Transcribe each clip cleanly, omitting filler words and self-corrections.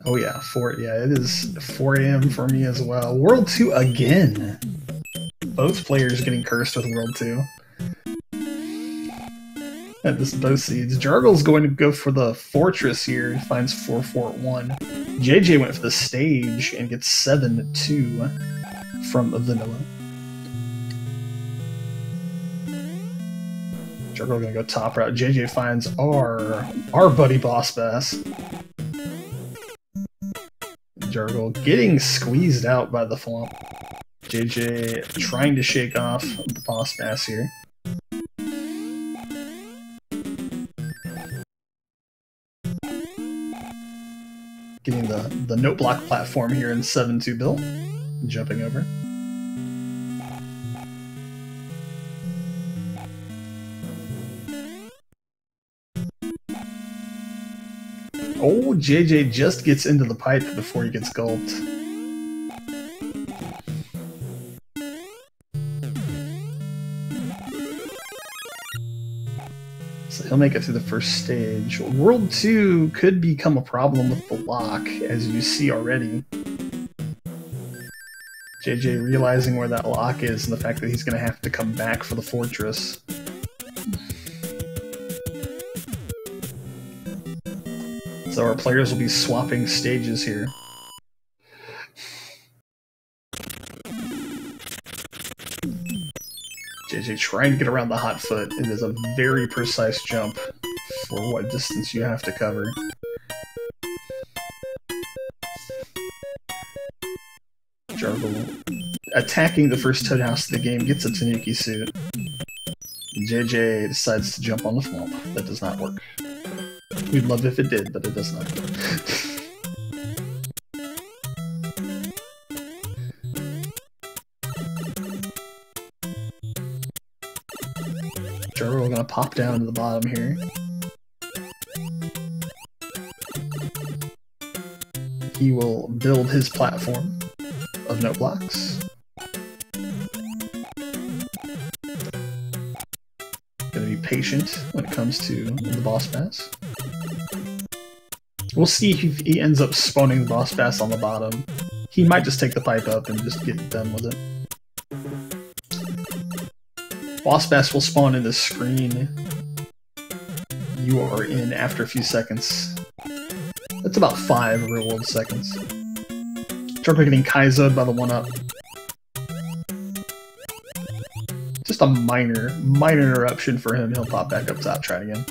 Oh yeah, it is 4 a.m. for me as well. World 2 again! Both players getting cursed with World 2. At this both seeds. Jargle's going to go for the Fortress here. He finds 441. JJ went for the stage and gets 7-2 from Vanilla. Jargle gonna go top route. JJ finds our buddy Boss Bass. Jargle getting squeezed out by the flump. JJ trying to shake off the Boss Bass here. Getting the note block platform here in 7-2 Bill. Jumping over. Oh, JJ just gets into the pipe before he gets gulped. So he'll make it through the first stage. World 2 could become a problem with the lock, as you see already. JJ realizing where that lock is and the fact that he's going to have to come back for the fortress. So our players will be swapping stages here. JJ trying to get around the hot foot. It is a very precise jump for what distance you have to cover. Jargle attacking the first Toad House of the game, gets a Tanuki suit. JJ decides to jump on the flump. That does not work. We'd love if it did, but it does not. Jargle gonna pop down to the bottom here. He will build his platform of note blocks. Gonna be patient when it comes to the Boss Bass. We'll see if he ends up spawning the Boss Bass on the bottom. He might just take the pipe up and just get done with it. Boss Bass will spawn in the screen you are in after a few seconds. That's about 5 real world seconds. Jargle getting Kaizo'd by the 1-up. Just a minor interruption for him. He'll pop back up top, try it again.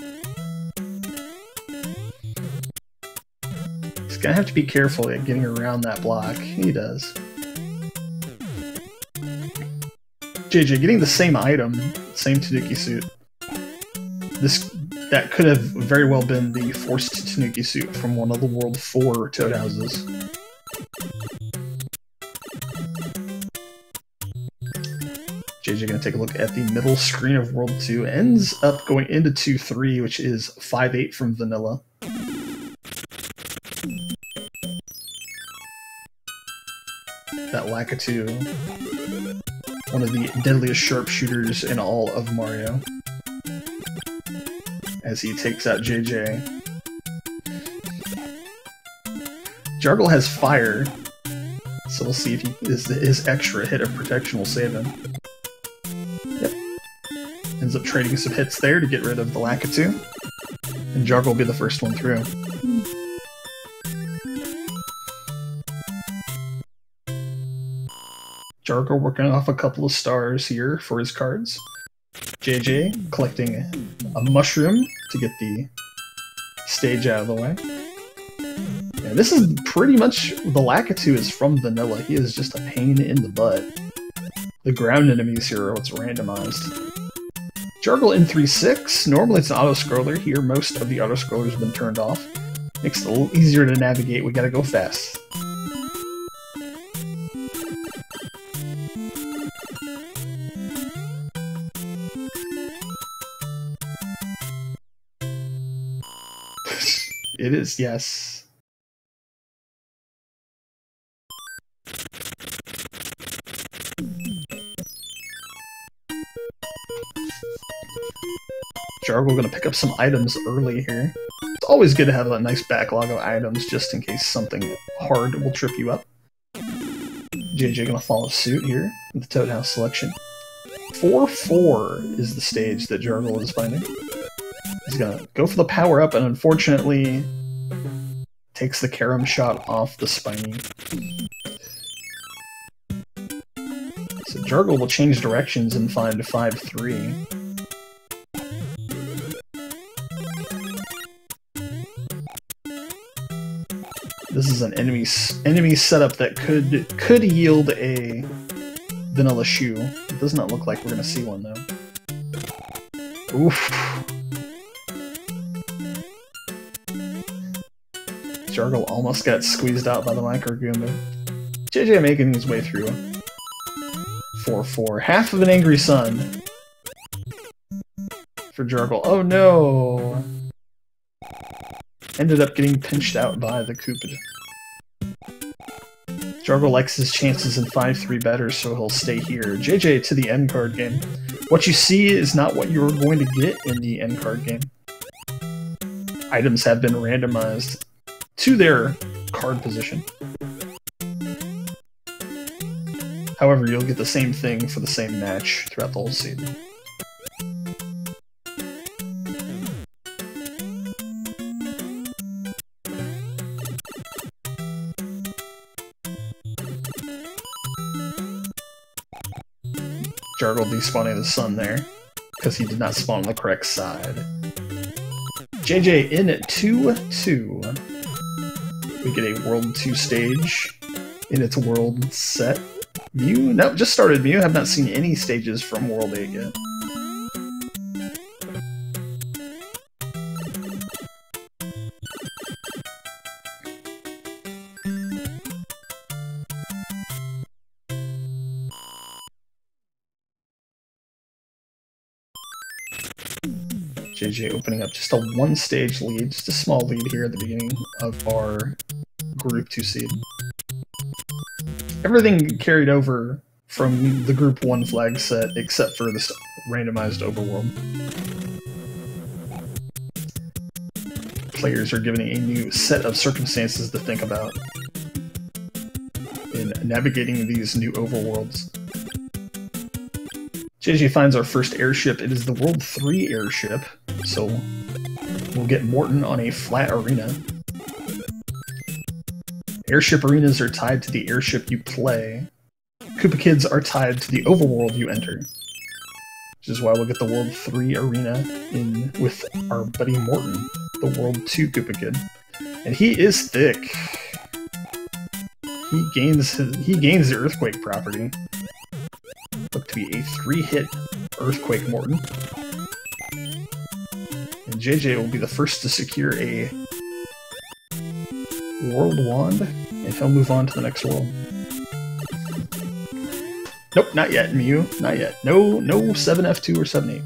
He's gonna have to be careful at getting around that block. He does. JJ getting the same item, same Tanuki suit. That could have very well been the forced Tanuki suit from one of the World 4 Toad Houses. JJ gonna take a look at the middle screen of World 2. Ends up going into 2-3, which is 5-8 from Vanilla. That Lakitu, one of the deadliest sharpshooters in all of Mario, as he takes out JJ. Jargle has fire, so we'll see if his extra hit of protection will save him. Yep. Ends up trading some hits there to get rid of the Lakitu, and Jargle will be the first one through. Jargle working off a couple of stars here for his cards. JJ collecting a mushroom to get the stage out of the way. Yeah, this is pretty much, the Lakitu is from Vanilla. He is just a pain in the butt. The ground enemies here are what's randomized. Jargle in 3-6. Normally it's an auto-scroller. Here most of the auto-scrollers have been turned off. Makes it a little easier to navigate. We gotta go fast. It is, yes. Jargle gonna pick up some items early here. always good to have a nice backlog of items just in case something hard will trip you up. JJ gonna follow suit here with the Toad House selection. 4-4 is the stage that Jargle is finding. He's gonna go for the power up and unfortunately takes the carom shot off the spiny. So Jargle will change directions and find 5-3. This is an enemy setup that could yield a vanilla shoe. It does not look like we're gonna see one though. Oof. Jargle almost got squeezed out by the Micro Goomba. JJ making his way through. 4-4. Half of an angry sun for Jargle. Oh no! Ended up getting pinched out by the Koopa. Jargle likes his chances in 5-3 better, so he'll stay here. JJ to the end card game. What you see is not what you're going to get in the end card game. Items have been randomized to their card position. However, you'll get the same thing for the same match throughout the whole season. Jargle despawning the sun there, because he did not spawn on the correct side. JJ in at 2-2. We get a World 2 stage in its World set. Mew? Nope, just started Mew. Have not seen any stages from World 8 yet. JJ opening up just a one-stage lead, just a small lead here at the beginning of our Group 2 seed. Everything carried over from the Group 1 flag set, except for this randomized overworld. Players are given a new set of circumstances to think about in navigating these new overworlds. JJ finds our first airship. It is the World 3 airship, so we'll get Morton on a flat arena. Airship arenas are tied to the airship you play. Koopa Kids are tied to the overworld you enter. Which is why we'll get the World 3 arena in with our buddy Morton, the World 2 Koopa Kid. And he is thick. He gains the Earthquake property. Look to be a 3-hit Earthquake Morton. And JJ will be the first to secure a World Wand, and he'll move on to the next world. Nope, not yet, Mew. Not yet. No 7F2 or 7-8.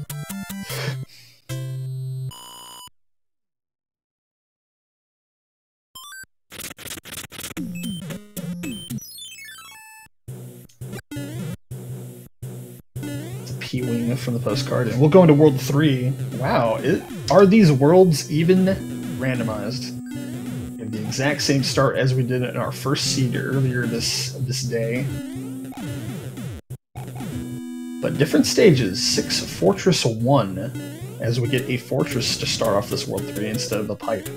P-Wing from the postcard, and we'll go into World 3. Wow, are these worlds even randomized? We have the exact same start as we did in our first seed earlier this day. But different stages. 6 Fortress 1, as we get a fortress to start off this World 3 instead of the pipe.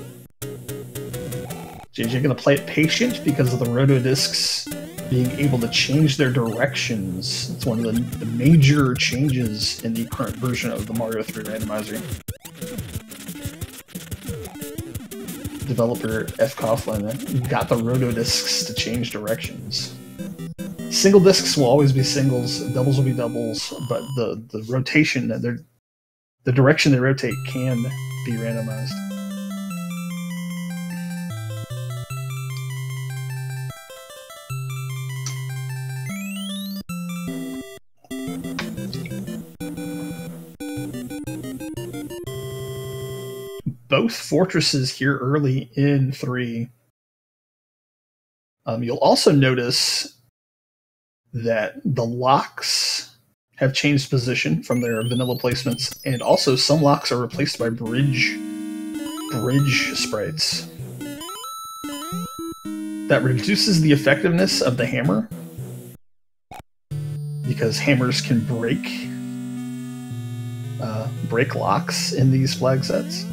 JJ gonna play it patient because of the Rotodiscs being able to change their directions. It's one of the major changes in the current version of the Mario 3 randomizer. Developer F. Coughlin got the Rotodiscs to change directions. Single discs will always be singles, doubles will be doubles, but the rotation, the direction they rotate can be randomized. Both fortresses here early in 3. You'll also notice that the locks have changed position from their vanilla placements, and also some locks are replaced by bridge bridge sprites. That reduces the effectiveness of the hammer, because hammers can break locks in these flag sets.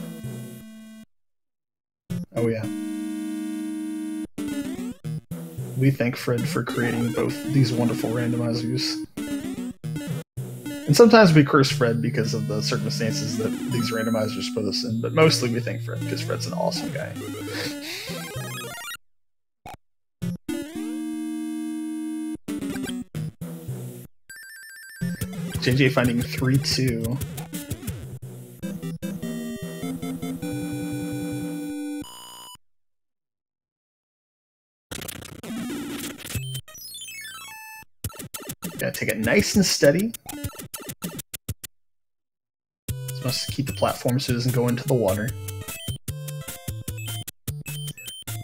Oh yeah. We thank Fred for creating both these wonderful randomizers. And sometimes we curse Fred because of the circumstances that these randomizers put us in, but mostly we thank Fred because Fred's an awesome guy. JJ finding 3-2. Gotta take it nice and steady. Supposed to keep the platform so it doesn't go into the water.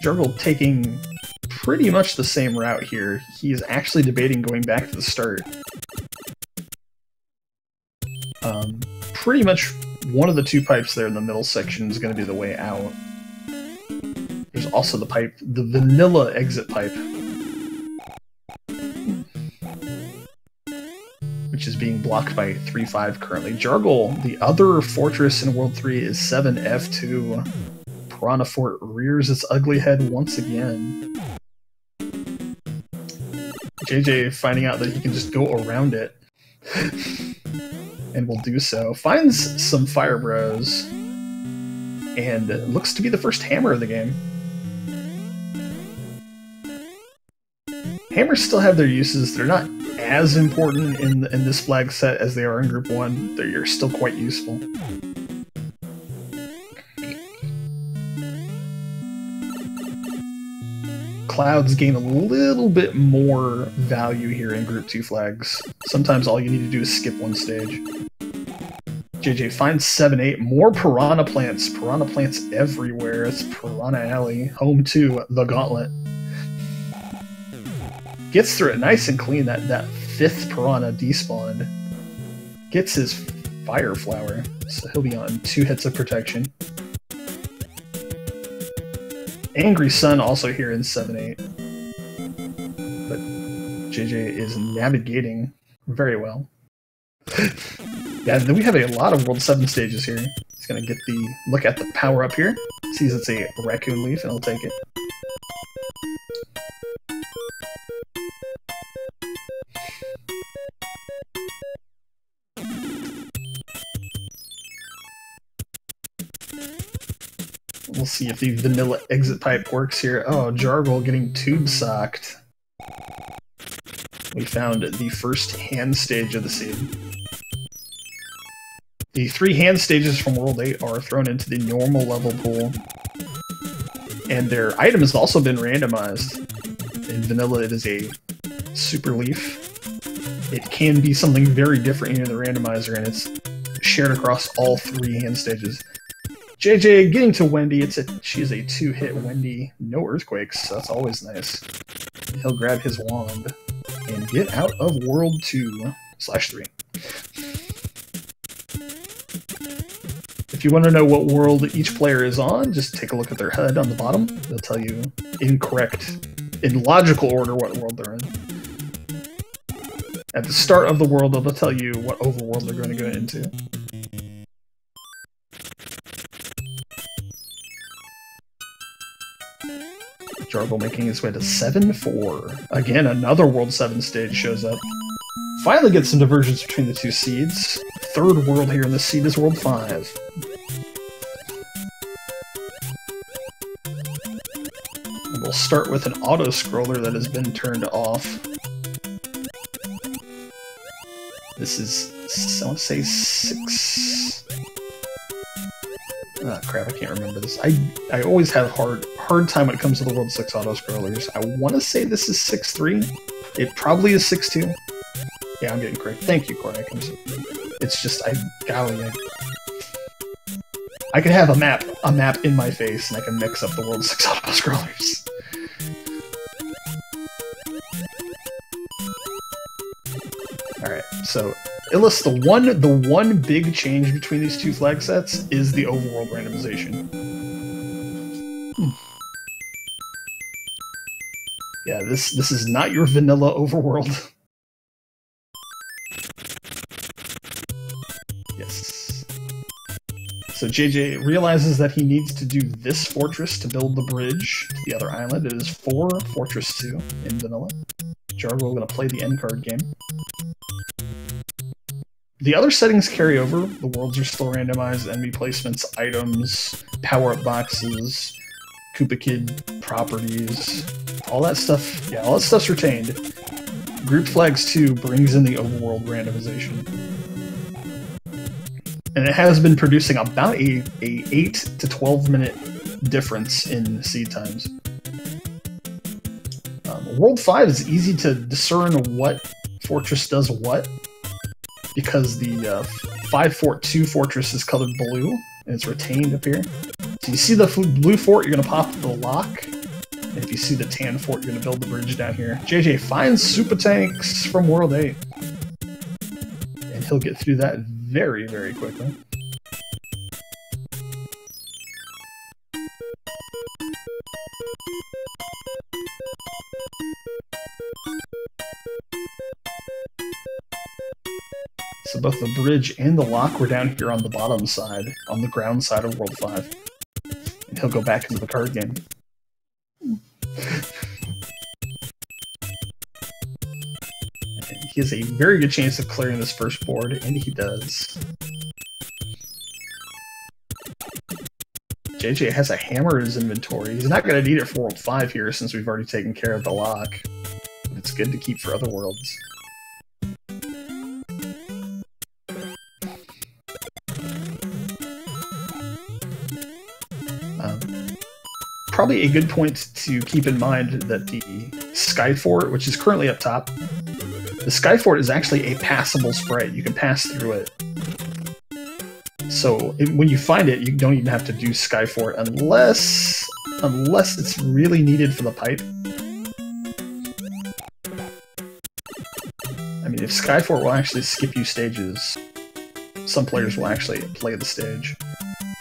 Jargle taking pretty much the same route here. He is actually debating going back to the start. Pretty much one of the two pipes there in the middle section is going to be the way out. There's also the pipe, the vanilla exit pipe, which is being blocked by 3-5 currently. Jargle, the other fortress in World 3, is 7F2. Piranha Fort rears its ugly head once again. JJ finding out that he can just go around it. And will do so. Finds some Fire Bros. And looks to be the first hammer of the game. Hammers still have their uses. They're not as important in this flag set as they are in Group 1. They're still quite useful. Clouds gain a little bit more value here in Group 2 flags. Sometimes all you need to do is skip one stage. JJ finds 7-8. More Piranha Plants. Piranha Plants everywhere. It's Piranha Alley. Home to the Gauntlet. Gets through it nice and clean. That 5th Piranha despawned. Gets his Fire Flower. So he'll be on 2 hits of protection. Angry Sun also here in 7-8. But JJ is navigating very well. Yeah, then we have a lot of World 7 stages here. He's gonna get the look at the power up here. Sees it's a Raccoon Leaf, and I'll take it. We'll see if the vanilla exit pipe works here. Oh, Jargle getting tube socked. We found the first hand stage of the seed. The 3 hand stages from World 8 are thrown into the normal level pool. And their item has also been randomized. In vanilla, it is a super leaf. It can be something very different in the randomizer, and it's shared across all 3 hand stages. JJ getting to Wendy. She's a 2-hit Wendy. No earthquakes. So that's always nice. He'll grab his wand and get out of World 2/3. If you want to know what world each player is on, just take a look at their HUD on the bottom. They'll tell you in logical order what world they're in. At the start of the world, they'll tell you what overworld they're going to go into. Jargle making his way to 7-4. Again, another World 7 stage shows up. Finally get some divergence between the 2 seeds. 3rd world here in this seed is World 5. And we'll start with an auto-scroller that has been turned off. This is, I want to say 6... Oh crap, I can't remember this. I always have hard time when it comes to the World 6 auto-scrollers. I want to say this is 6-3. It probably is 6-2. Yeah, I'm getting correct. Thank you, Corey. It's just, golly, I could have a map in my face, and I can mix up the World 6 auto-scrollers. Alright, so it lists the one big change between these 2 flag sets is the overworld randomization. Yeah, this is not your vanilla overworld. Yes. So JJ realizes that he needs to do this fortress to build the bridge to the other island. It is for Fortress 2 in vanilla. Jargle going to play the end card game. The other settings carry over. The worlds are still randomized, enemy placements, items, power-up boxes, Koopa Kid properties, all that stuff. Yeah, all that stuff's retained. Group Flags 2 brings in the overworld randomization. And it has been producing about a 8 to 12 minute difference in seed times. World 5 is easy to discern what fortress does what, because the 5 Fort 2 fortress is colored blue, and it's retained up here. So you see the blue fort, you're going to pop the lock, and if you see the tan fort, you're going to build the bridge down here. JJ finds Super Tanks from World 8, and he'll get through that very, very quickly. So both the bridge and the lock were down here on the bottom side, on the ground side of World 5. And he'll go back into the card game. And he has a very good chance of clearing this first board, and he does. JJ has a hammer in his inventory. He's not going to need it for World 5 here, since we've already taken care of the lock. But it's good to keep for other worlds. Probably a good point to keep in mind that the Sky Fort, which is currently up top, the Sky Fort is actually a passable sprite. You can pass through it. So when you find it, you don't even have to do Sky Fort unless it's really needed for the pipe. I mean, if Sky Fort will actually skip you stages, some players will actually play the stage.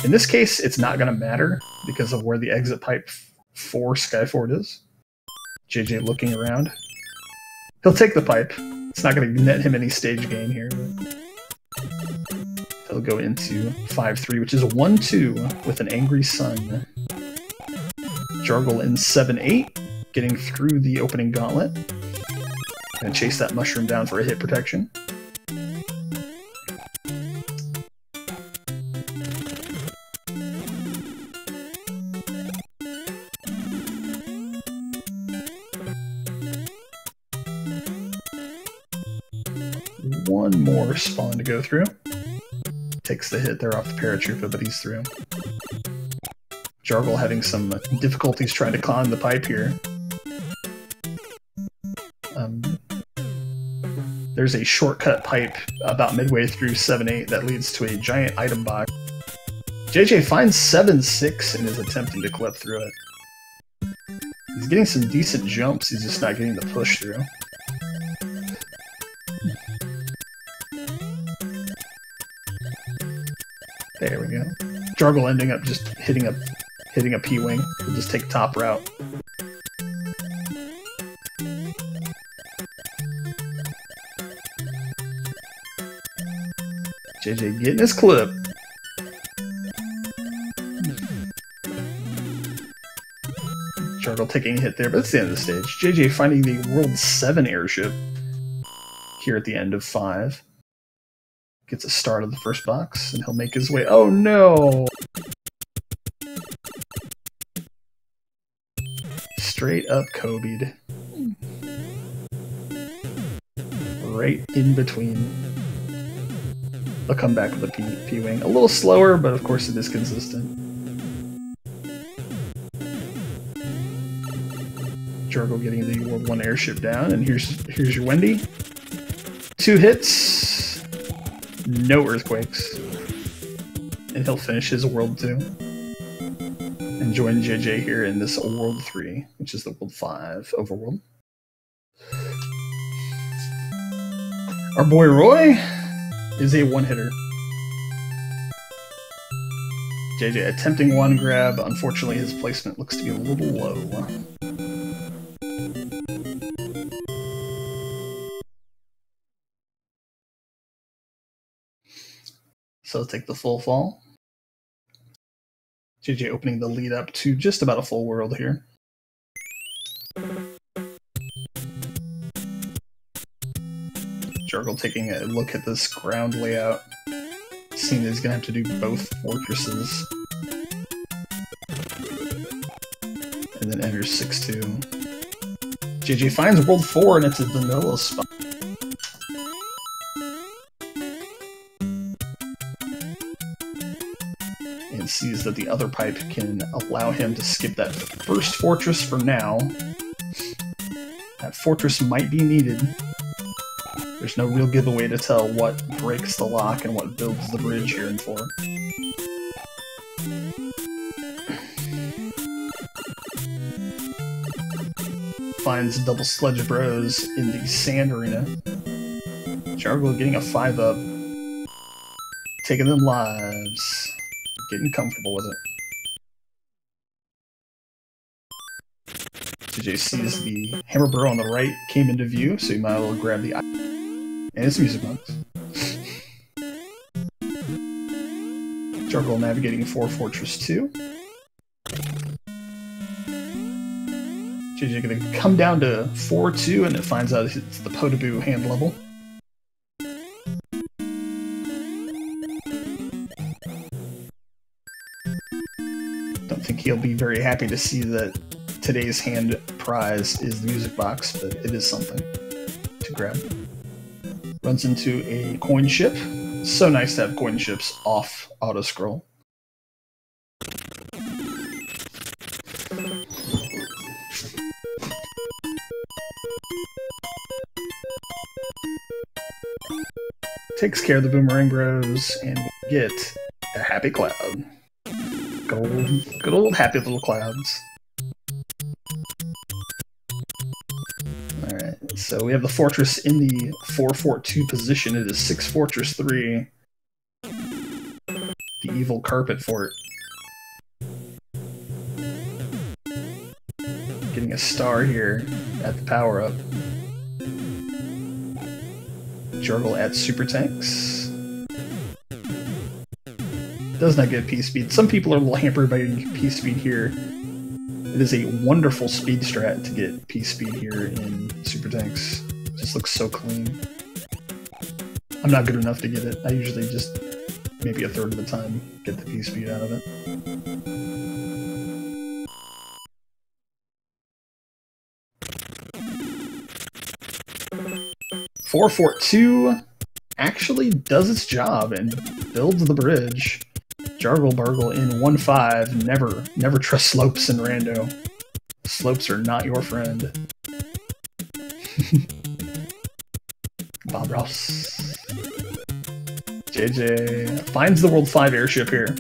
In this case, it's not going to matter because of where the exit pipe for Skyfort is. JJ looking around. He'll take the pipe. It's not going to net him any stage gain here. But he'll go into 5-3, which is 1-2 with an Angry Sun. Jargle in 7-8, getting through the opening gauntlet. And chase that mushroom down for a hit protection. One more spawn to go through. Takes the hit there off the paratrooper, but he's through. Jargle having some difficulties trying to climb the pipe here. There's a shortcut pipe about midway through 7-8 that leads to a giant item box. JJ finds 7-6 and is attempting to clip through it. He's getting some decent jumps, he's just not getting the push through. There we go. Jargle ending up just hitting a P-wing. He'll just take top route. JJ getting his clip. Jargle taking a hit there, but it's the end of the stage. JJ finding the World 7 airship here at the end of 5. Gets a start of the first box, and he'll make his way. Oh no! Straight up Kobe'd. Right in between. They'll come back with a P-wing. A little slower, but of course it is consistent. Jargle getting the World 1 airship down, and here's your Wendy. 2 hits. No earthquakes. And he'll finish his World 2. And join JJ here in this World 3, which is the World 5 overworld. Our boy Roy is a one-hitter. JJ attempting one grab. Unfortunately, his placement looks to be a little low. so take the full fall. JJ opening the lead up to just about a full world here. Jargle taking a look at this ground layout, seeing that he's going to have to do both fortresses. And then enters 6-2. JJ finds World 4 and it's a vanilla spot. And sees that the other pipe can allow him to skip that first fortress for now. That fortress might be needed. There's no real giveaway to tell what breaks the lock and what builds the bridge here in 4. Finds double Sledge Bros in the sand arena. Jargle getting a 5-up. Taking them lives. Getting comfortable with it. JJ sees the Hammer Burrow on the right came into view, so he might as well grab the item. And it's music box. Jargle navigating 4 Fortress 2. JJ gonna come down to 4-2 and it finds out it's the Potaboo hand level. Don't think he'll be very happy to see that today's hand prize is the music box, but it is something to grab. Runs into a coin ship. So nice to have coin ships off auto-scroll. Takes care of the Boomerang Bros, and we get a happy cloud. Good old happy little clouds. Alright, so we have the fortress in the 4-4-2 position. It is 6 Fortress 3. The evil carpet fort. Getting a star here at the power-up. Jargle at Super Tanks. Does not get P-Speed. Some people are a little hampered by getting P-Speed here. It is a wonderful speed strat to get P-Speed here in Super Tanks. Just looks so clean. I'm not good enough to get it. I usually just, maybe a third of the time, get the P-Speed out of it. Four Fort 2 actually does its job and builds the bridge. JargleBargle in 1-5. Never trust slopes in Rando. Slopes are not your friend. Bob Ross. JJ finds the World 5 airship here.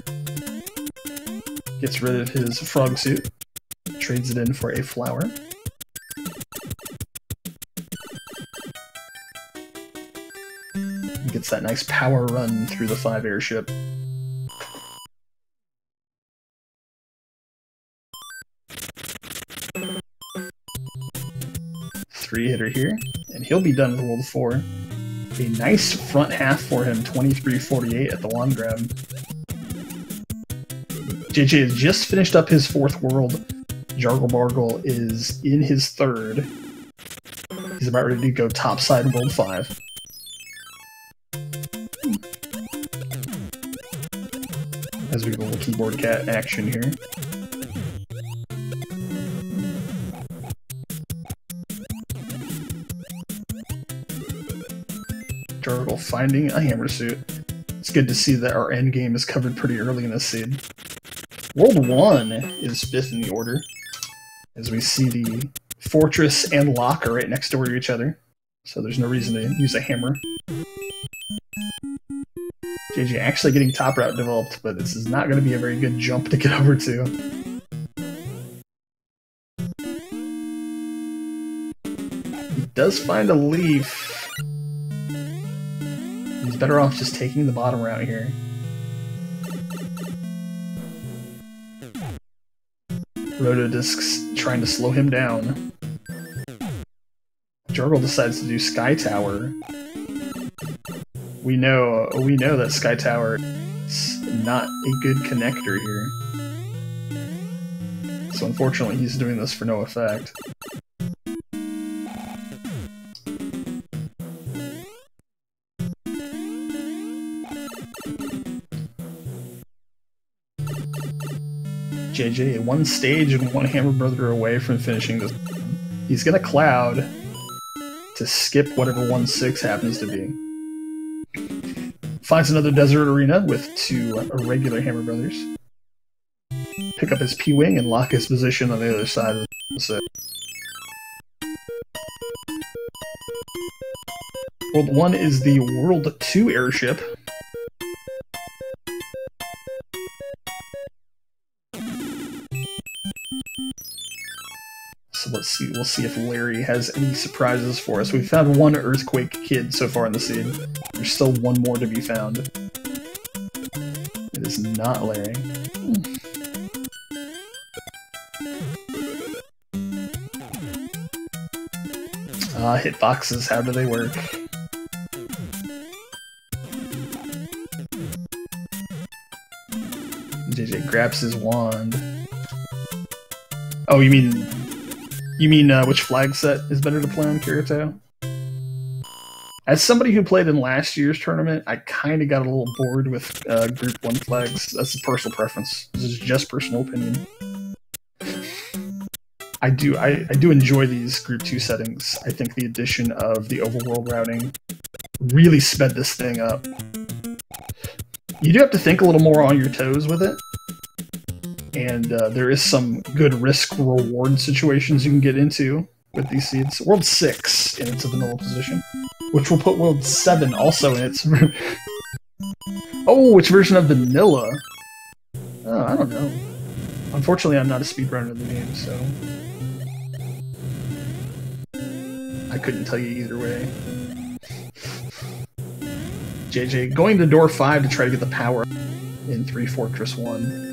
Gets rid of his frog suit. Trades it in for a flower. Gets that nice power run through the 5 airship. Three-hitter here, and he'll be done with World 4. A nice front half for him, 23-48 at the wand grab. JJ has just finished up his 4th world. JargleBargle is in his 3rd. He's about ready to go topside World 5. As we go a little keyboard cat action here. Jargle finding a hammer suit. It's good to see that our end game is covered pretty early in this seed. World 1 is 5th in the order, as we see the fortress and locker right next door to each other, so there's no reason to use a hammer. JJ actually getting top route developed, but this is not going to be a very good jump to get over to. He does find a leaf. He's better off just taking the bottom route here. Rotodisc's trying to slow him down. Jargle decides to do Sky Tower, We know that Sky Tower is not a good connector here. So unfortunately, he's doing this for no effect. JJ, one stage and one Hammer Brother away from finishing this. He's gonna Cloud to skip whatever 1-6 happens to be. Finds another desert arena with 2 regular Hammer Brothers. Pick up his P-Wing and lock his position on the other side of the set. World 1 is the World 2 airship. So let's see, we'll see if Larry has any surprises for us. We've found one Earthquake Kid so far in the seed. There's still one more to be found. It is not Larry. Hitboxes, how do they work? JJ grabs his wand. Oh, you mean which flag set is better to play on Kirito? As somebody who played in last year's tournament, I kind of got a little bored with Group 1 flags. That's a personal preference. This is just personal opinion. I do enjoy these Group 2 settings. I think the addition of the overworld routing really sped this thing up. You do have to think a little more on your toes with it. And there is some good risk-reward situations you can get into with these seeds. World 6 in its vanilla position, which will put World 7 also in its... Oh, which version of vanilla? Oh, I don't know. Unfortunately, I'm not a speedrunner of the game, so... I couldn't tell you either way. JJ going to door 5 to try to get the power in 3 Fortress 1.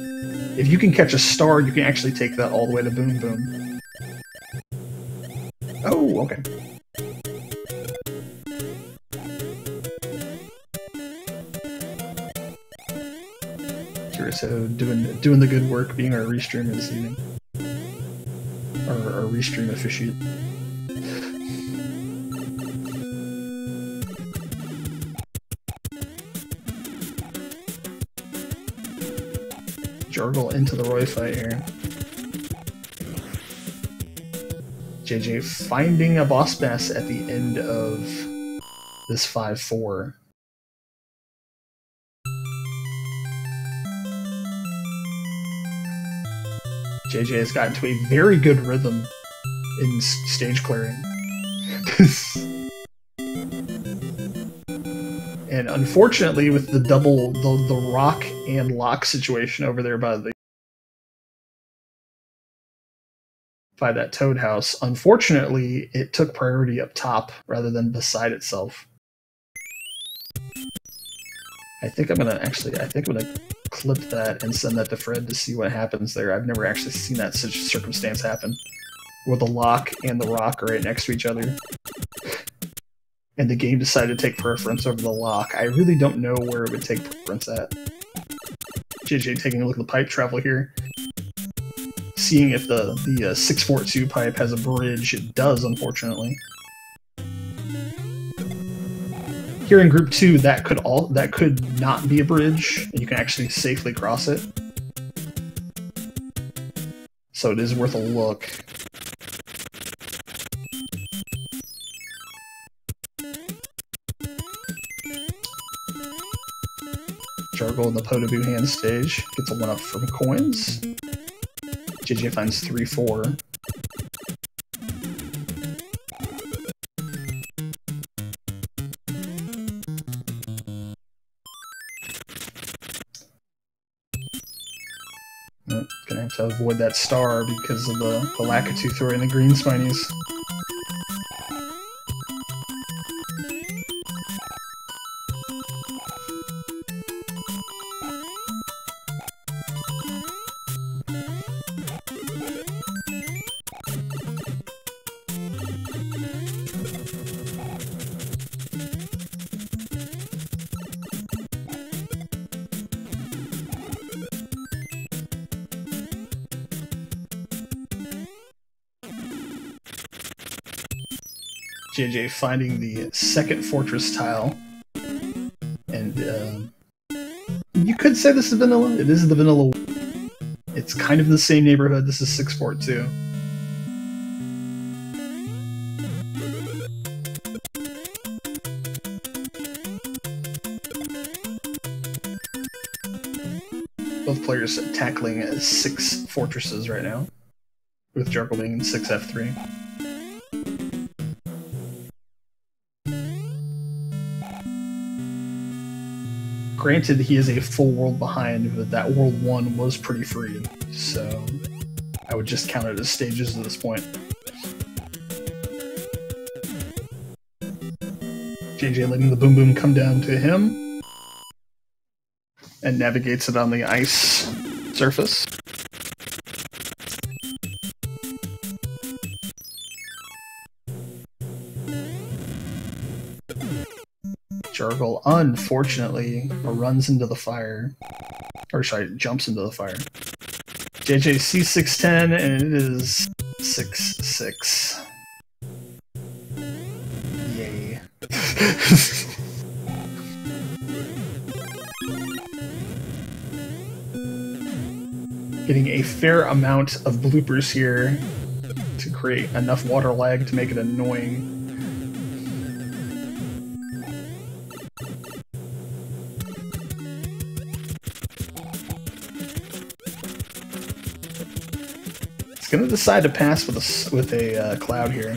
If you can catch a star, you can actually take that all the way to Boom Boom. Oh, okay. Kirito doing the good work, being our restreamer this evening. Our restream officiate. Jargle into the Roy fight here. JJ finding a boss bass at the end of this 5-4. JJ has gotten to a very good rhythm in stage clearing. And unfortunately, with the double, the rock and lock situation over there by that Toad house, unfortunately, it took priority up top rather than beside itself. I think I'm gonna clip that and send that to Fred to see what happens there. I've never actually seen that such circumstance happen, where the lock and the rock are right next to each other. And the game decided to take preference over the lock. I really don't know where it would take preference at. JJ taking a look at the pipe travel here. Seeing if the 642 pipe has a bridge. It does, unfortunately. Here in Group 2, that could not be a bridge, and you can actually safely cross it. So it is worth a look. Jargle in the Podoboo hand stage gets a 1-up from coins. JJ finds 3-4. Gonna have to avoid that star because of the Lakitu throwing the green spinies. JJ finding the second fortress tile. And you could say this is vanilla. It is the vanilla. It's kind of the same neighborhood. This is 6 port too. Both players tackling 6 fortresses right now, with Jargle being in 6 F3. Granted, he is a full world behind, but that world 1 was pretty free, so I would just count it as stages at this point. JJ letting the boom boom come down to him, and navigates it on the ice surface. Jargle, unfortunately, runs into the fire. Or sorry, jumps into the fire. JJ C610, and it is 6-6. Yay. Getting a fair amount of bloopers here to create enough water lag to make it annoying. It's gonna decide to pass with a cloud here.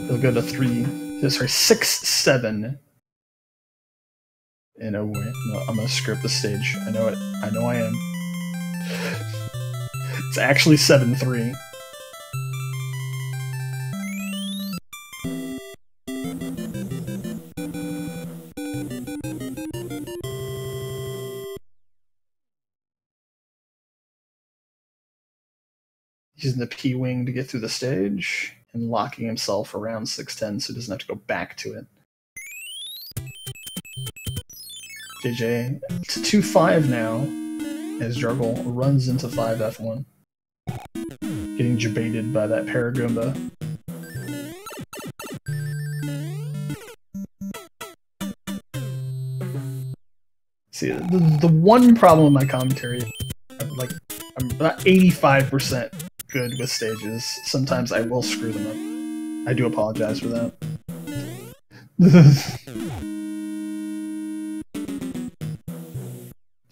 He'll go to 6-7. And oh wait, no, I'm gonna script the stage. I know it. I know I am. It's actually 7-3. Using the P-wing to get through the stage and locking himself around 6-10 so he doesn't have to go back to it. JJ to 2-5 now, as Jargle runs into 5F1. Getting jebaited by that Paragoomba. See, the one problem with my commentary, I'm about 85% good with stages. Sometimes I will screw them up. I do apologize for that.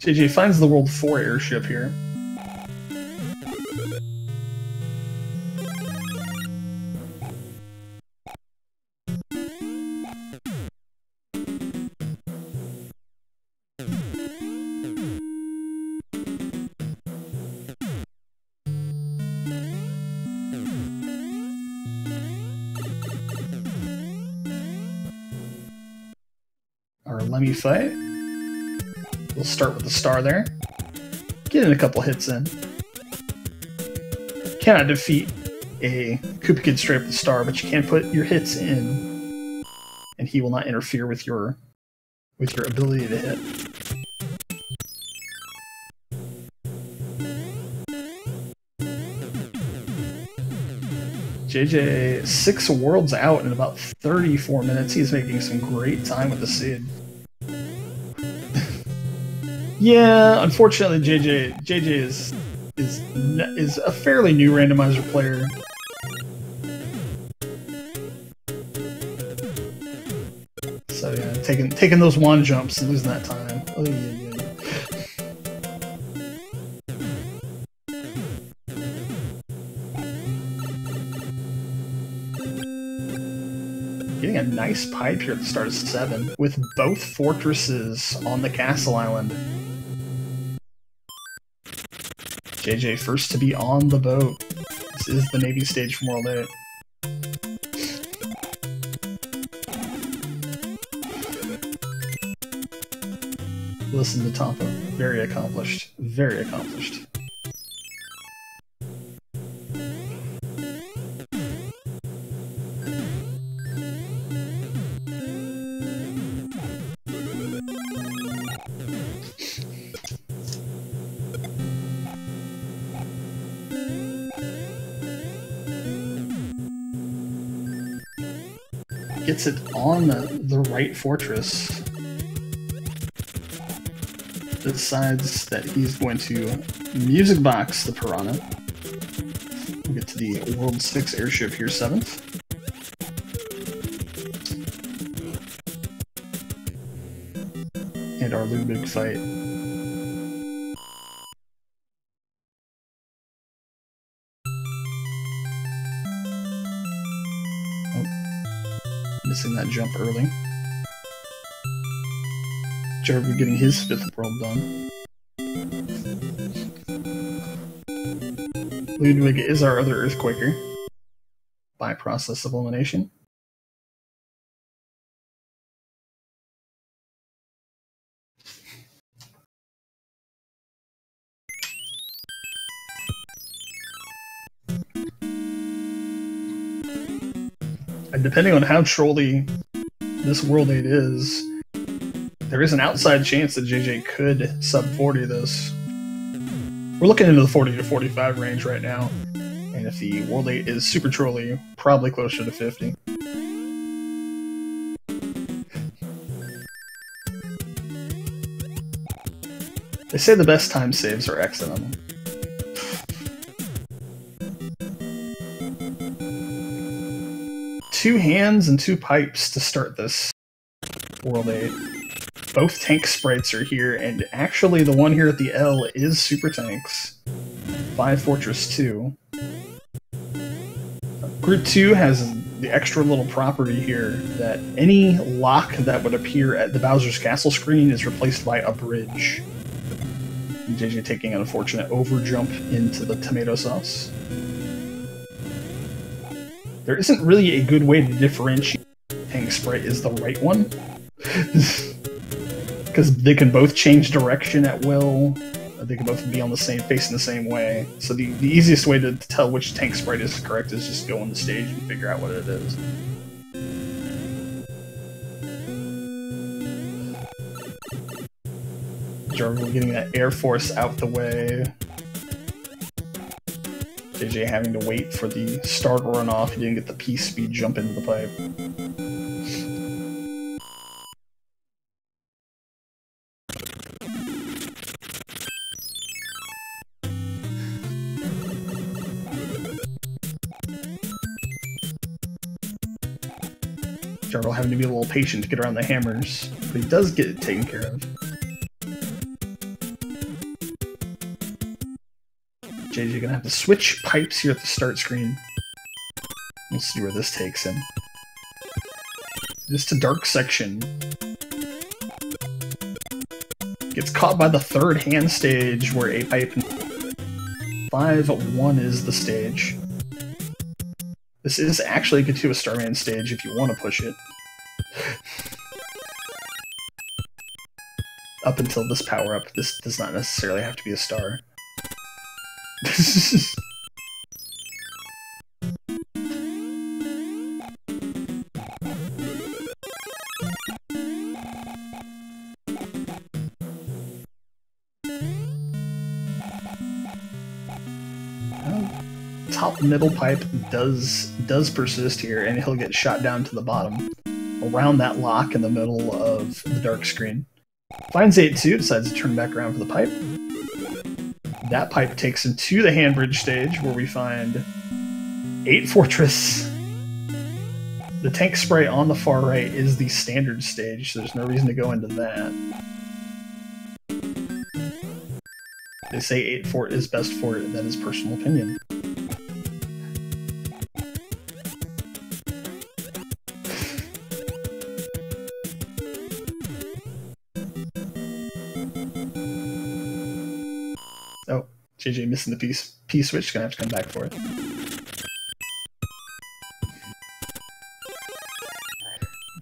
JJ finds the World 4 airship here. Our Lemmy fight. We'll start with the star there. Getting a couple hits in. Cannot defeat a Koopa Kid straight up the star, but you can put your hits in, and he will not interfere with your ability to hit. JJ 6 worlds out in about 34 minutes. He's making some great time with the seed. Yeah, unfortunately, JJ is a fairly new randomizer player. So yeah, taking those wand jumps and losing that time. Oh, yeah. Getting a nice pipe here at the start of 7, with both fortresses on the castle island. JJ first to be on the boat. This is the Navy stage from World 8. Listen to Tampa. Very accomplished. Very accomplished. gets it on the right fortress, decides that he's going to music box the Piranha. We'll get to the World 6 airship here, 7th. And our Ludwig fight. Missing that jump early. Jargle getting his 5th world done. Ludwig is our other Earthquaker by process of elimination. And depending on how trolly this World 8 is, there is an outside chance that JJ could sub 40 this. We're looking into the 40 to 45 range right now, and if the World 8 is super trolly, probably closer to 50. They say the best time saves are accidental. Two hands and two pipes to start this World 8. Both tank sprites are here, and actually the one here at the L is Super Tanks by Fortress 2. Group 2 has the extra little property here that any lock that would appear at the Bowser's Castle screen is replaced by a bridge. And JJ taking an unfortunate overjump into the tomato sauce. There isn't really a good way to differentiate tank sprite is the right one. Because they can both change direction at will. They can both be on the same, facing the same way. So the easiest way to tell which tank sprite is correct is just go on the stage and figure out what it is. Jargle getting that Air Force out the way. JJ having to wait for the star to run off. He didn't get the P-speed jump into the pipe. Jargle having to be a little patient to get around the hammers, but he does get it taken care of. JJ gonna have to switch pipes here at the start screen. We'll see where this takes him. Just to dark section. Gets caught by the third hand stage where a pipe 5-1 is the stage. This is actually a Gatua Starman stage if you want to push it. Up until this power-up, this does not necessarily have to be a star. Top middle pipe does persist here, and he'll get shot down to the bottom around that lock in the middle of the dark screen. Finds 8-2, decides to turn back around for the pipe. That pipe takes him to the handbridge stage, where we find 8 Fortress. The tank sprite on the far right is the standard stage, so there's no reason to go into that. They say 8 Fort is best for it, that is personal opinion. Oh, JJ missing the P-switch, gonna have to come back for it.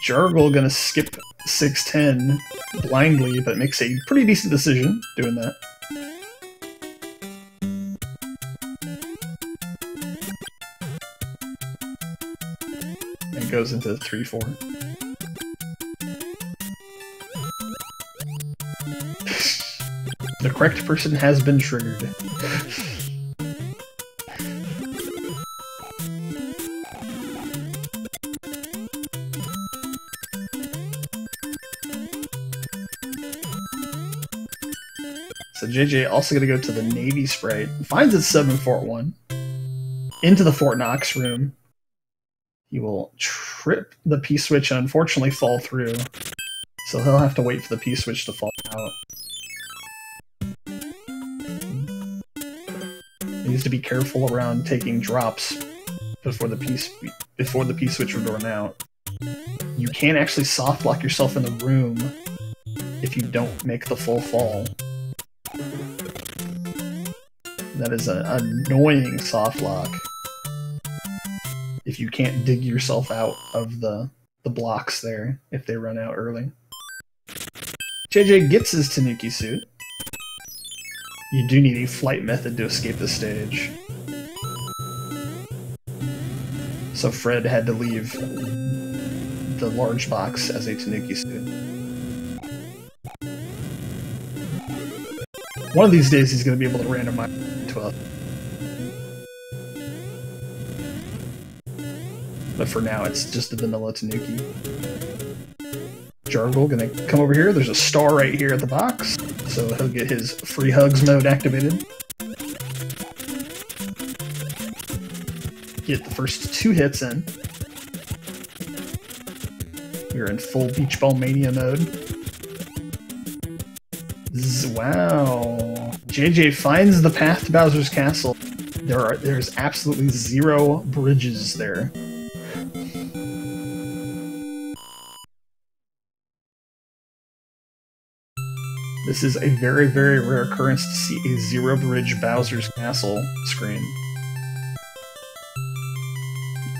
Jargle gonna skip 610 blindly, but makes a pretty decent decision doing that. And goes into 3-4. The correct person has been triggered. JJ also gonna go to the Navy Sprite. Finds it sub in Fort 1. Into the Fort Knox room. He will trip the P-switch and unfortunately fall through. So he'll have to wait for the P-switch to fall out. He needs to be careful around taking drops before the P-switch would run out. You can actually soft lock yourself in the room if you don't make the full fall. That is an annoying soft lock. If you can't dig yourself out of the blocks there, if they run out early. JJ gets his Tanuki suit. You do need a flight method to escape the stage. So Fred had to leave the large box as a Tanuki suit. One of these days he's going to be able to randomize to a... But for now, it's just a vanilla Tanuki. Jargle gonna come over here. There's a star right here at the box, so he'll get his free hugs mode activated. Get the first 2 hits in. We're in full Beach Ball Mania mode. Wow. JJ finds the path to Bowser's Castle. There's absolutely 0 bridges there. This is a very, very rare occurrence to see a 0 bridge Bowser's Castle screen.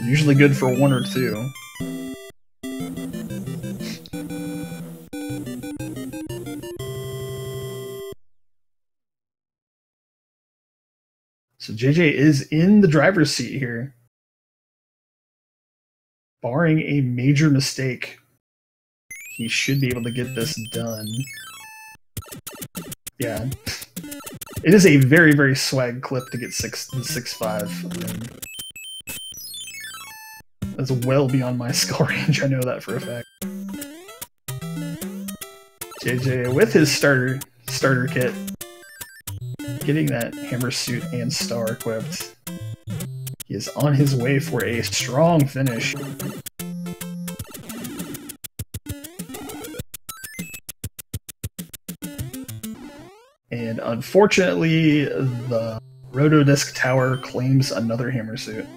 Usually good for 1 or 2. So JJ is in the driver's seat here. Barring a major mistake, he should be able to get this done. Yeah. It is a very, very swag clip to get 6-5. That's well beyond my skill range, I know that for a fact. JJ with his starter kit. Getting that hammer suit and star equipped. He is on his way for a strong finish. And unfortunately, the Rotodisc Tower claims another hammer suit.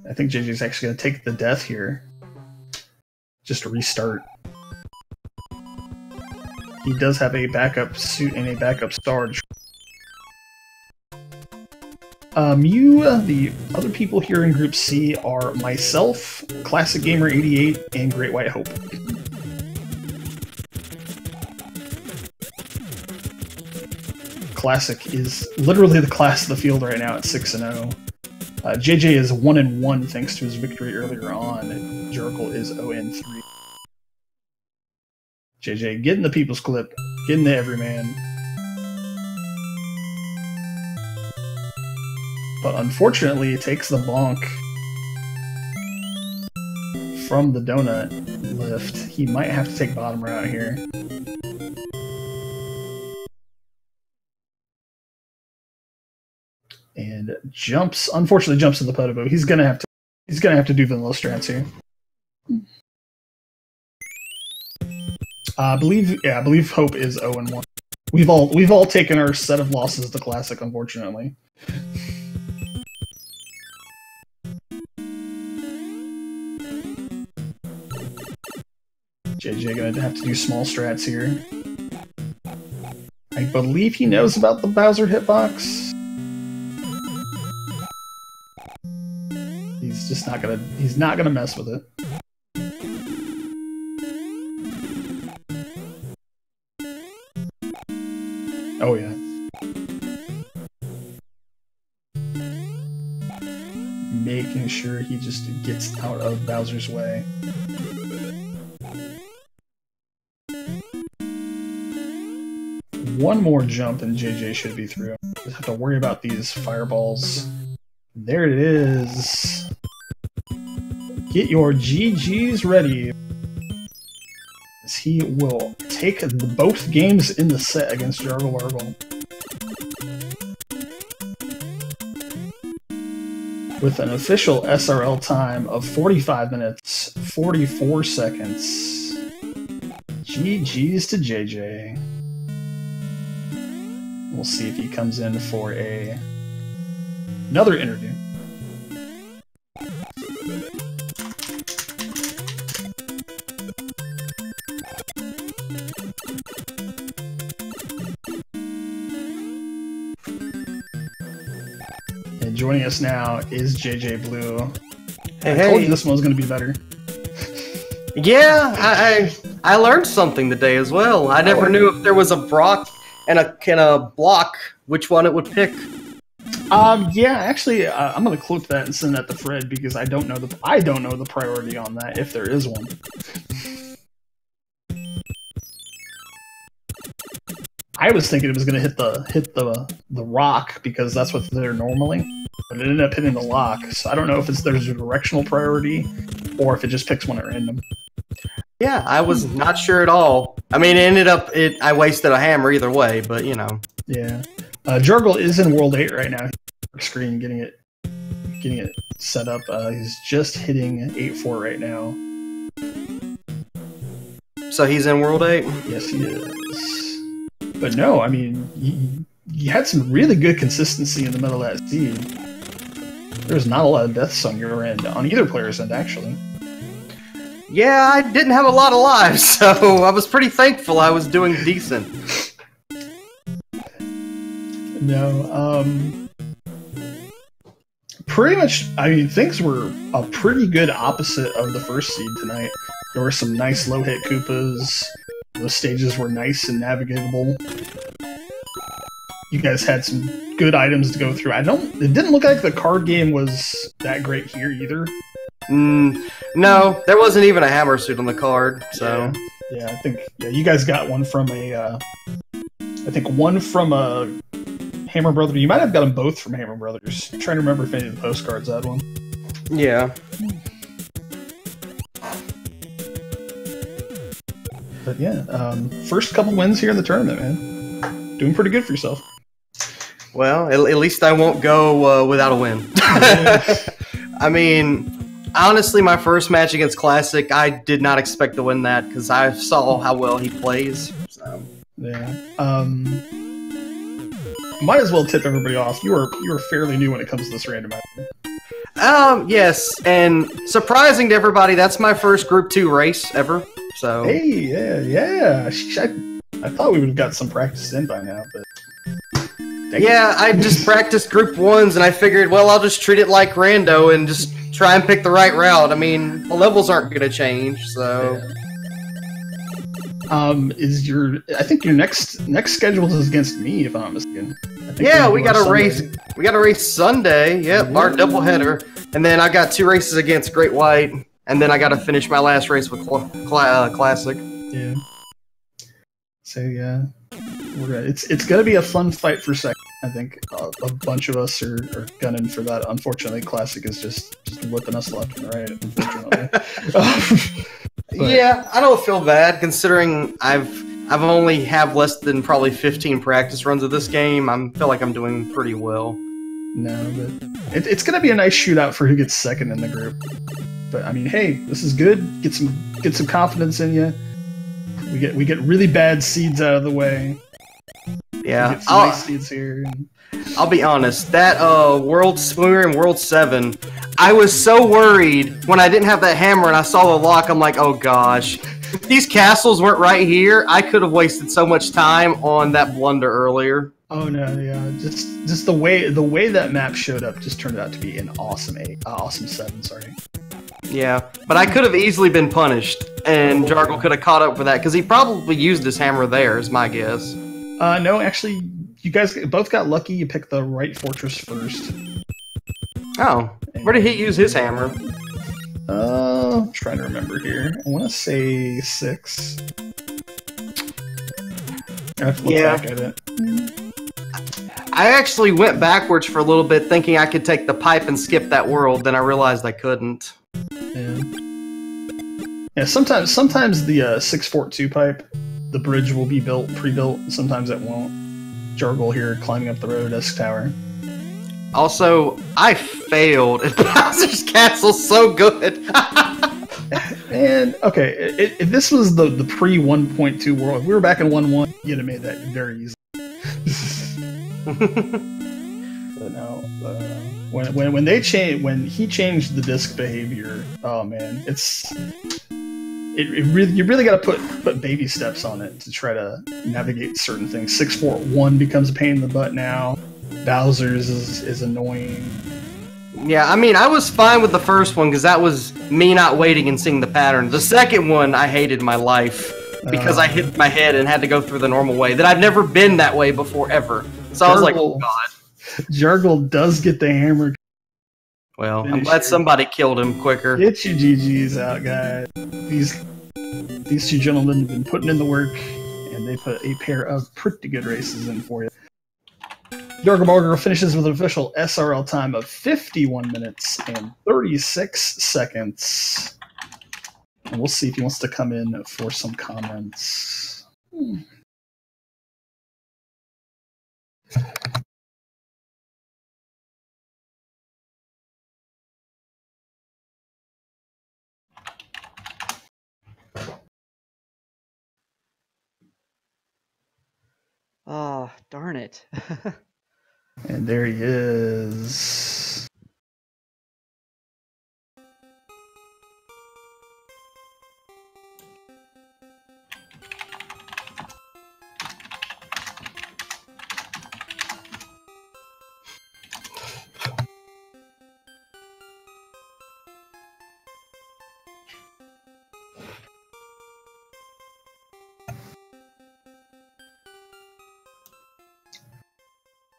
I think JJ's actually going to take the death here. Just to restart. He does have a backup suit and a backup star. The other people here in Group C are myself, Classic Gamer 88, and Great White Hope. Classic is literally the class of the field right now at 6-0. JJ is 1-1 thanks to his victory earlier on. Jargle is 0-3. JJ getting the people's clip, getting the everyman. But unfortunately, it takes the bonk from the donut lift. He might have to take bottom route here. And unfortunately jumps in the Podobo. He's gonna have to do vanilla strats here. I believe Hope is 0-1. We've all taken our set of losses to Classic, unfortunately. JJ gonna have to do small strats here. I believe he knows about the Bowser hitbox. He's not gonna mess with it. Oh yeah. Making sure he just gets out of Bowser's way. One more jump and JJ should be through. Just have to worry about these fireballs. There it is. Get your GGs ready. he will take both games in the set against JargleBargle. With an official SRL time of 45 minutes, 44 seconds. GG's to JJ. We'll see if he comes in for another interview. And joining us now is JJBlu. I told you this one was going to be better. Yeah, I learned something today as well. I never knew if there was a Brock and a block, which one it would pick. Yeah, actually, I'm gonna clip that and send that to Fred because I don't know the priority on that if there is one. I was thinking it was gonna hit the rock because that's what's there normally, but it ended up hitting the lock. So I don't know if there's a directional priority or if it just picks one at random. Yeah, I was not sure at all. I mean, I wasted a hammer either way, but you know. Yeah, Jargle is in World 8 right now. Screen getting it set up. He's just hitting 8-4 right now. So he's in World 8? Yes, he is. But no, I mean, you had some really good consistency in the middle of that seed. There's not a lot of deaths on your end, on either player's end, actually. Yeah, I didn't have a lot of lives, so I was pretty thankful I was doing decent. No, pretty much, I mean, things were a pretty good opposite of the first seed tonight. There were some nice low-hit Koopas. Those stages were nice and navigatable. You guys had some good items to go through. It didn't look like the card game was that great here either. No, there wasn't even a hammer suit on the card, so... Yeah, I think you guys got one from a Hammer Brother. You might have got them both from Hammer Brothers. I'm trying to remember if any of the postcards had one. Yeah. But yeah, first couple wins here in the tournament, man. Doing pretty good for yourself. Well, at least I won't go without a win. I mean... Honestly, my first match against Classic, I did not expect to win that because I saw how well he plays. So. Yeah. Might as well tip everybody off. You are fairly new when it comes to this randomizer. Yes, and surprising to everybody, that's my first Group 2 race ever. So. Hey, yeah. I thought we would have got some practice in by now, but. Yeah, I just practiced Group 1s, and I figured, well, I'll just treat it like rando and just try and pick the right route. I mean, the levels aren't going to change, so... Yeah. I think your next schedule is against me, if I'm not mistaken. Yeah, we got a race. We got a race Sunday. Yep, our doubleheader. And then I got 2 races against Great White, and then I got to finish my last race with Classic. Yeah. So yeah, it's gonna be a fun fight for second. I think a bunch of us are gunning for that. Unfortunately, Classic is just whipping us left and right. Unfortunately. Yeah, I don't feel bad considering I've only have less than probably 15 practice runs of this game. I feel like I'm doing pretty well. No, but it's gonna be a nice shootout for who gets second in the group. But I mean, hey, this is good. Get some confidence in you. We get really bad seeds out of the way. Yeah, we get some nice seeds here. I'll be honest. That when we were in World 7, I was so worried when I didn't have that hammer and I saw the lock. I'm like, oh gosh, if these castles weren't right here, I could have wasted so much time on that blunder earlier. Oh no, yeah, just the way that map showed up just turned out to be an awesome 7. Sorry. Yeah, but I could have easily been punished, and Jargle could have caught up for that, because he probably used his hammer there, is my guess. No, actually, you guys both got lucky. You picked the right fortress first. Oh, where did he use his hammer? I'm trying to remember here. I want to say 6. I have to look back at it. I actually went backwards for a little bit, thinking I could take the pipe and skip that world, then I realized I couldn't. Yeah. Yeah, sometimes the 642 pipe, the bridge will be pre-built. Sometimes it won't. Jargle here climbing up the Rhodesk Tower. Also, I failed at Bowser's Castle so good. And okay, if this was the pre 1.2 world, if we were back in 1.1, you'd have made that very easy. But no, when he changed the disc behavior, oh man, you really got to put baby steps on it to try to navigate certain things. 641 becomes a pain in the butt now. Bowser's is annoying. Yeah, I mean, I was fine with the first one because that was me not waiting and seeing the pattern. The second one, I hated my life because I hit my head and had to go through the normal way. That I've never been that way before, ever. So I was like, oh god. Jargle does get the hammer. Well, I'm glad somebody killed him quicker. Get your GGs out, guys. These two gentlemen have been putting in the work, and they put a pair of pretty good races in for you. JargleBargle finishes with an official SRL time of 51 minutes and 36 seconds. And we'll see if he wants to come in for some comments. Oh, darn it. And there he is.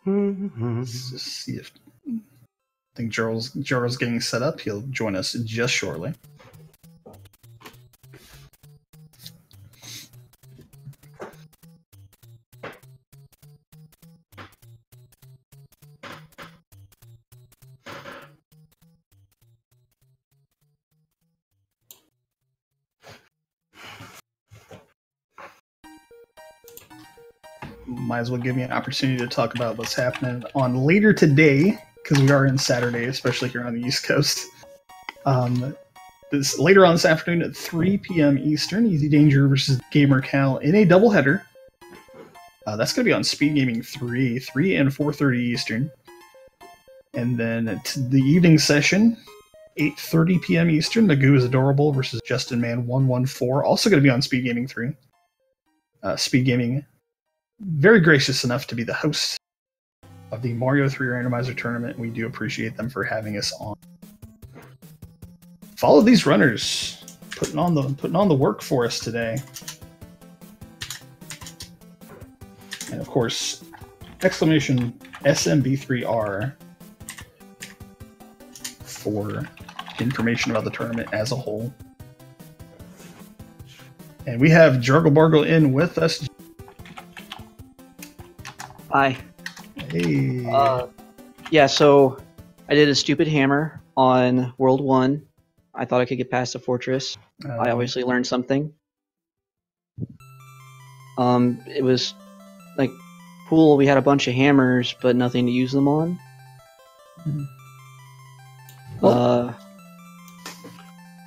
Let's just see if I think Jarl's getting set up. He'll join us just shortly. Might as well give me an opportunity to talk about what's happening on later today, because we are in Saturday, especially here on the East Coast. This later on this afternoon at 3 p.m. Eastern, Easy Danger versus Gamer Cal in a doubleheader. That's going to be on Speed Gaming 3 and 4:30 Eastern. And then the evening session, 8:30 p.m. Eastern, Magoo is Adorable versus Justin Man 114, also going to be on Speed Gaming 3. Speed Gaming very gracious enough to be the host of the Mario 3 Randomizer tournament. We do appreciate them for having us on. Follow these runners, putting on the work for us today. And of course, exclamation SMB3R for information about the tournament as a whole. And we have JargleBargle in with us. Hi. Hey. Yeah, so I did a stupid hammer on World 1. I thought I could get past the fortress. I obviously learned something. It was like cool. We had a bunch of hammers, but nothing to use them on.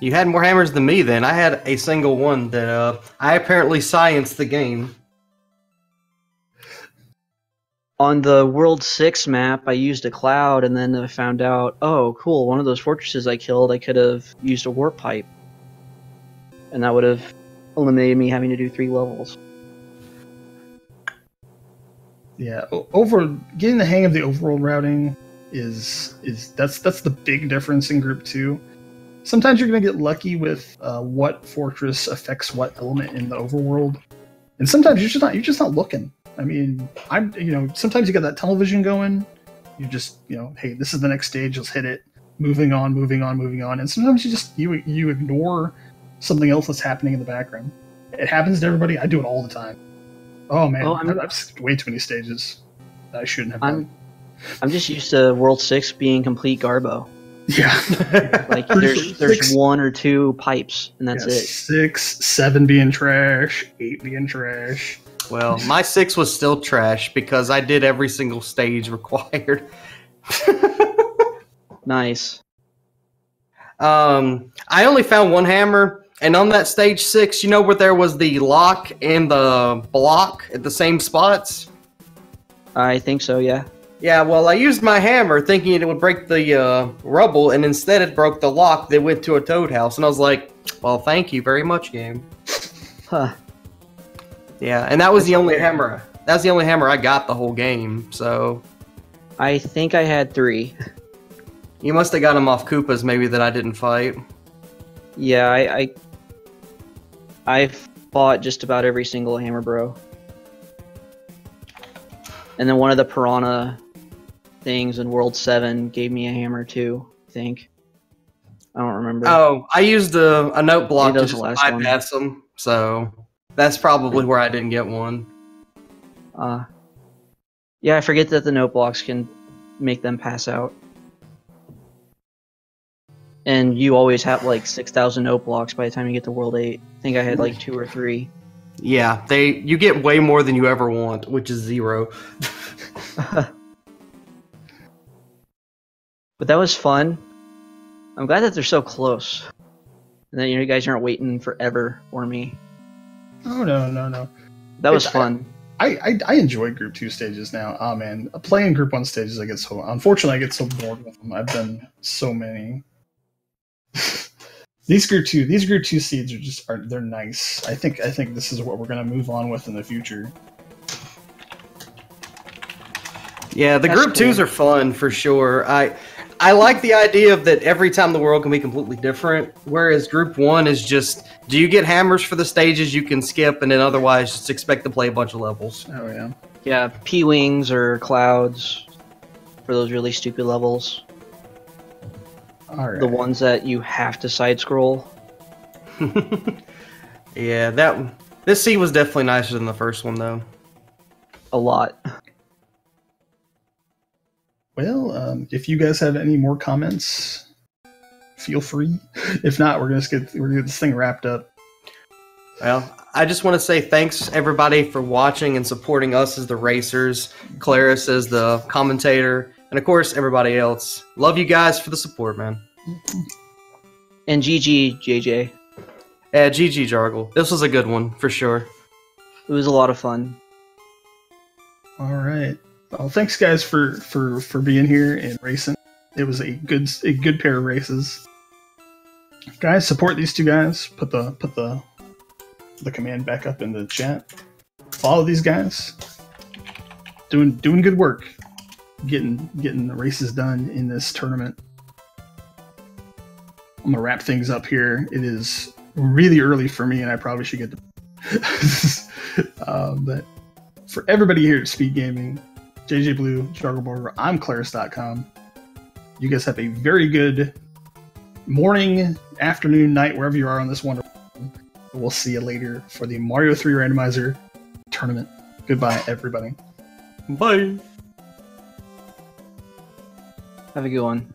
You had more hammers than me then. I had a single one that I apparently scienced the game. On the World 6 map, I used a cloud, and then I found out, oh, cool, one of those fortresses I killed, I could have used a warp pipe. And that would have eliminated me having to do 3 levels. Yeah, getting the hang of the overworld routing that's the big difference in Group 2. Sometimes you're going to get lucky with what fortress affects what element in the overworld, and sometimes you're just not looking. I mean, sometimes you got that television going. You just, hey, this is the next stage. Let's hit it. Moving on. And sometimes you ignore something else that's happening in the background. It happens to everybody. I do it all the time. Oh man, I've skipped way too many stages that I shouldn't have done. I'm just used to World 6 being complete Garbo. Yeah. Like there's 1 or 2 pipes, and that's it. 6, 7 being trash, 8 being trash. Well, my 6 was still trash because I did every single stage required. Nice. I only found 1 hammer, and on that stage 6, you know where there was the lock and the block at the same spots? I think so, yeah. Yeah, well, I used my hammer thinking it would break the rubble, and instead it broke the lock that went to a toad house, and I was like, well, thank you very much, game. Huh. Yeah, and that was the only hammer. That's the only hammer I got the whole game, so... I think I had 3. You must have got them off Koopas, maybe, that I didn't fight. Yeah, I fought just about every single hammer bro. And then one of the piranha things in World 7 gave me a hammer too, I think. I don't remember. Oh, I used a note block to just bypass them, so that's probably where I didn't get one. Yeah, I forget that the note blocks can make them pass out. And you always have like 6,000 note blocks by the time you get to World 8. I think I had like 2 or 3. Yeah, you get way more than you ever want, which is 0. But that was fun. I'm glad that they're so close. And that you guys aren't waiting forever for me. Oh, no. That was fun. I enjoy Group 2 stages now. Oh, man. Playing Group 1 stages, unfortunately, I get so bored with them. I've done so many. These Group 2 seeds they're nice. I think this is what we're gonna move on with in the future. Yeah, the That's Group 2s are fun for sure. I like the idea of that every time the world can be completely different, whereas Group 1 is just, do you get hammers for the stages you can skip, and then otherwise just expect to play a bunch of levels. Oh yeah. Yeah, P-Wings or Clouds for those really stupid levels. All right. The ones that you have to side scroll. Yeah, this seed was definitely nicer than the first one though. A lot. Well, if you guys have any more comments, feel free. If not, we're gonna get this thing wrapped up. Well, I just want to say thanks everybody for watching and supporting us as the racers, Claris as the commentator, and of course everybody else. Love you guys for the support, man. And GG, JJ. Yeah, GG Jargle. This was a good one for sure. It was a lot of fun. All right. Well, thanks guys for being here and racing. It was a good pair of races. Guys, support these 2 guys. Put the command back up in the chat. Follow these guys. Doing good work. Getting the races done in this tournament. I'm gonna wrap things up here. It is really early for me, and I probably should get to. But for everybody here at Speed Gaming, JJBlu, JargleBargle, I'm Claris.com. You guys have a very good morning, afternoon, night, wherever you are on this wonderful. We'll see you later for the Mario 3 Randomizer tournament. Goodbye, everybody. Bye. Have a good one.